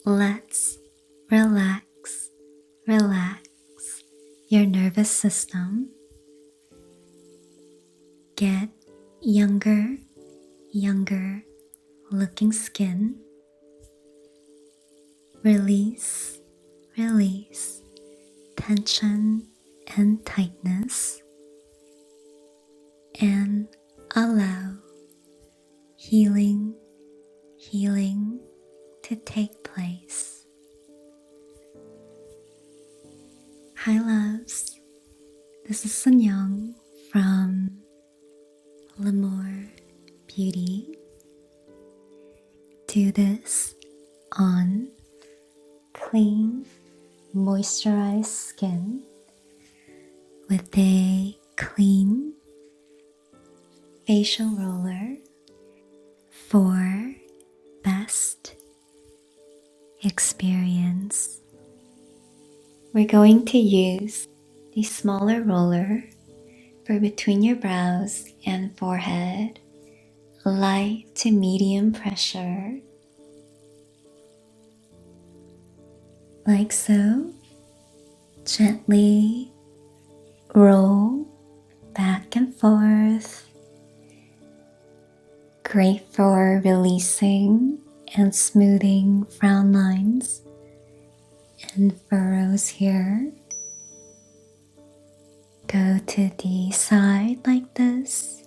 Let's relax your nervous system. Get younger looking skin. Release tension and tightness, and allow healing to take place. Hi loves, this is Sinyoung from Lémore Beauty. Do this on clean, moisturized skin with a clean facial roller for best experience. We're going to use the smaller roller for between your brows and forehead, light to medium pressure, like so. Gently roll back and forth. Great for releasing and smoothing frown lines and furrows here. Go to the side like this.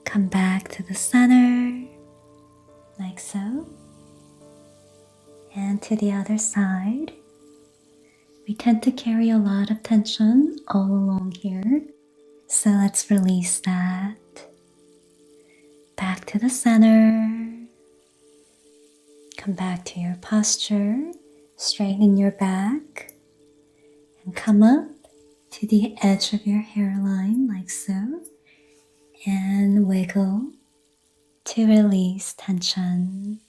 Come back to the center, like so. And to the other side. We tend to carry a lot of tension all along here, so let's release that. Back to the center. Come back to your posture. Straighten your back and come up to the edge of your hairline like so, and wiggle to release tension.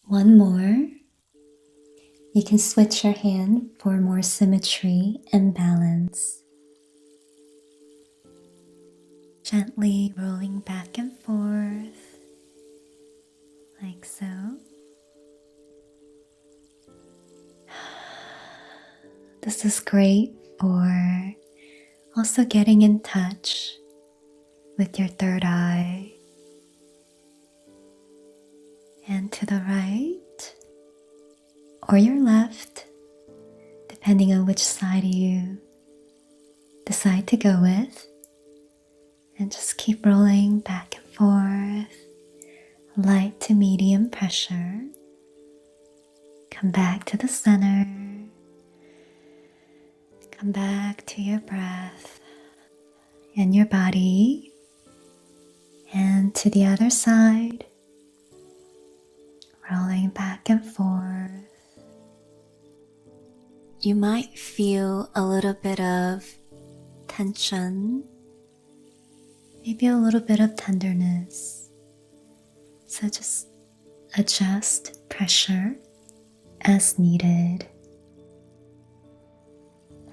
One more. You can switch your hand for more symmetry and balance. Gently rolling back and forth, like so. This is great for also getting in touch with your third eye. And to the right or your left, depending on which side you decide to go with. And just keep rolling back and forth, light to medium pressure. Come back to the center. Come back to your breath and your body. And to the other side, rolling back and forth. You might feel a little bit of tension, maybe a little bit of tenderness. So just adjust pressure as needed.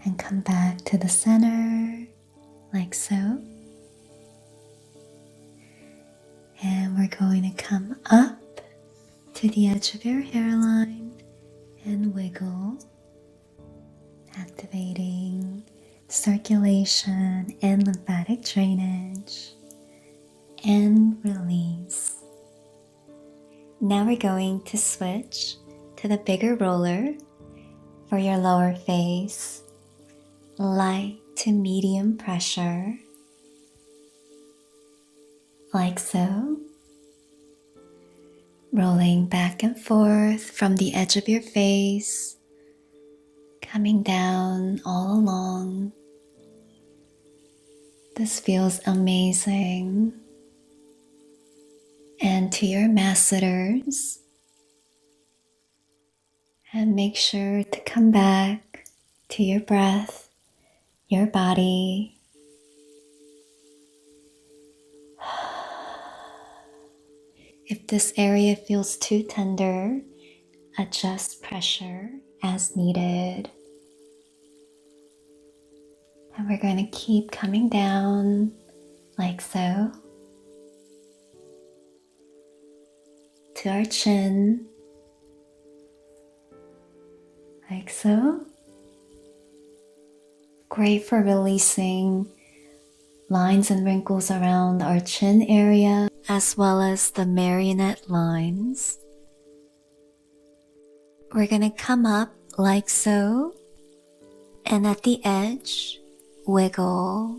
And come back to the center, like so. And we're going to come up to the edge of your hairline and wiggle, activating circulation and lymphatic drainage, and release. Now we're going to switch to the bigger roller for your lower face, light to medium pressure, like so. Rolling back and forth from the edge of your face, coming down all along. This feels amazing. And to your masseters, and make sure to come back to your breath, your body. If this area feels too tender, adjust pressure as needed. And we're going to keep coming down like so. to our chin, like so. Great for releasing lines and wrinkles around our chin area, as well as the marionette lines. We're gonna come up like so, and at the edge, wiggle.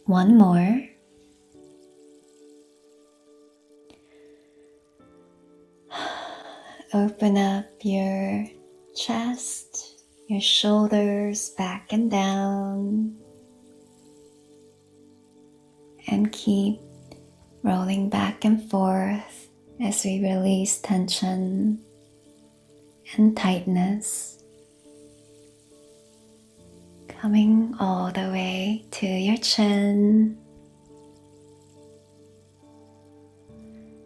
One more. Open up your chest, your shoulders back and down, and keep rolling back and forth as we release tension and tightness, coming all the way to your chin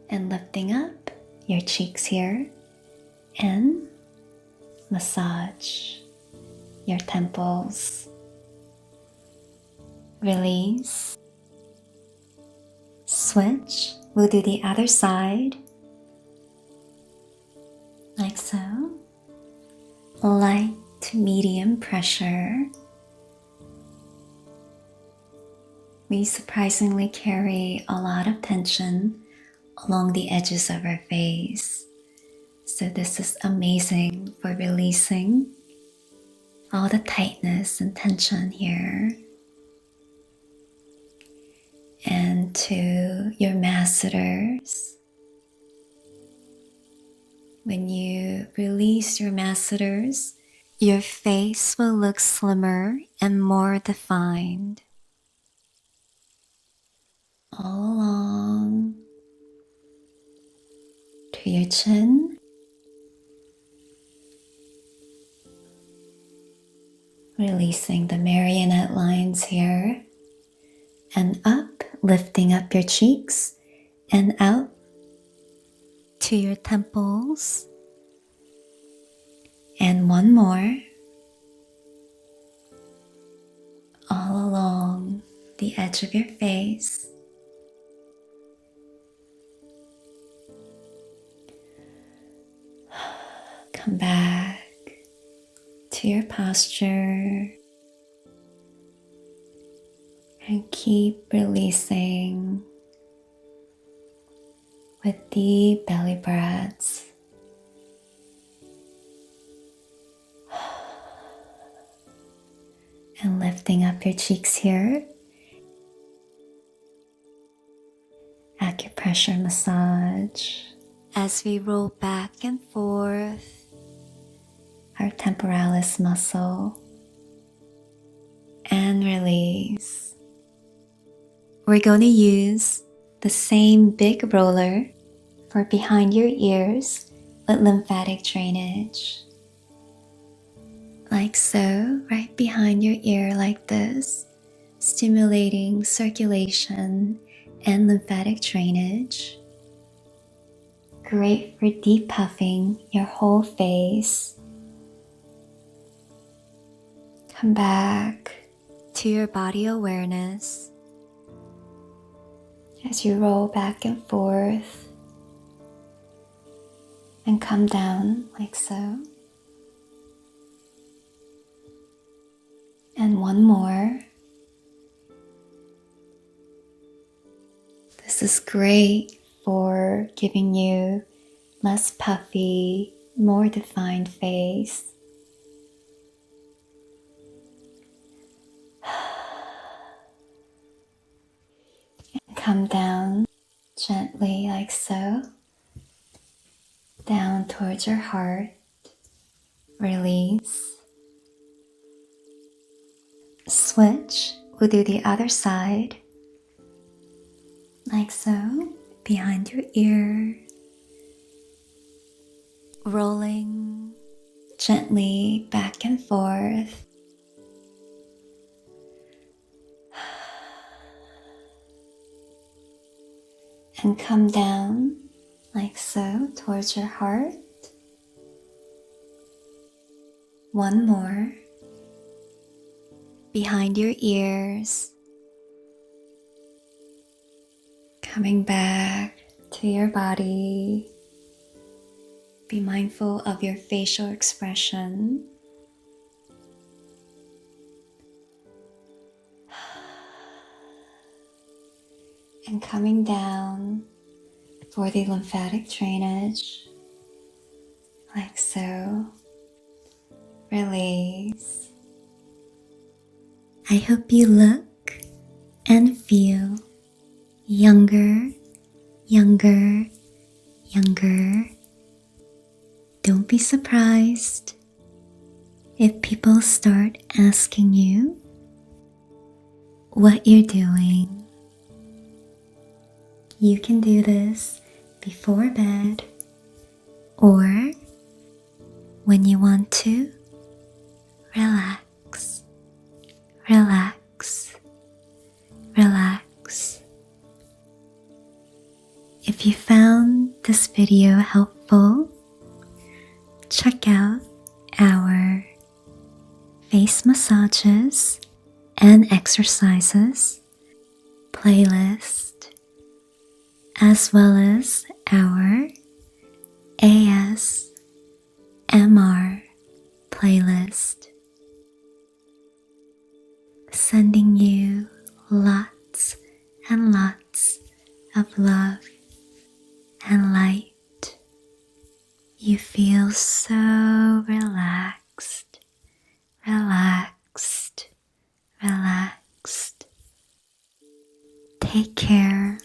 and lifting up your cheeks here and massage your temples. Release. Switch. We'll do the other side. Like so. Light to medium pressure. We surprisingly carry a lot of tension along the edges of our face. So this is amazing for releasing all the tightness and tension here. And to your masseters, when you release your masseters, your face will look slimmer and more defined. All along to your chin, releasing the marionette lines here, and up, lifting up your cheeks, and out to your temples. And one more, all along the edge of your face. Come back to your posture and keep releasing with deep belly breaths. And lifting up your cheeks here. Acupressure massage as we roll back and forth our temporalis muscle and release. We're going to use the same big roller for behind your ears with lymphatic drainage. Like so, right behind your ear like this, stimulating circulation and lymphatic drainage. Great for depuffing your whole face. Come back to your body awareness as you roll back and forth and come down like so. And one more. This is great for giving you less puffy, more defined face. And come down gently like so, down towards your heart. Release. Switch. We'll do the other side. Like so, behind your ear. Rolling gently back and forth. And come down like so towards your heart. One more. Behind your ears. Coming back to your body. Be mindful of your facial expression. And coming down for the lymphatic drainage, like so. Release. I hope you look and feel younger, younger, younger. Don't be surprised if people start asking you what you're doing. You can do this before bed or when you want to relax, relax, relax. If you found this video helpful, check out our face massages and exercises playlist, as well as our ASMR playlist. Sending you lots and lots of love and light. You feel so relaxed, relaxed, relaxed. Take care.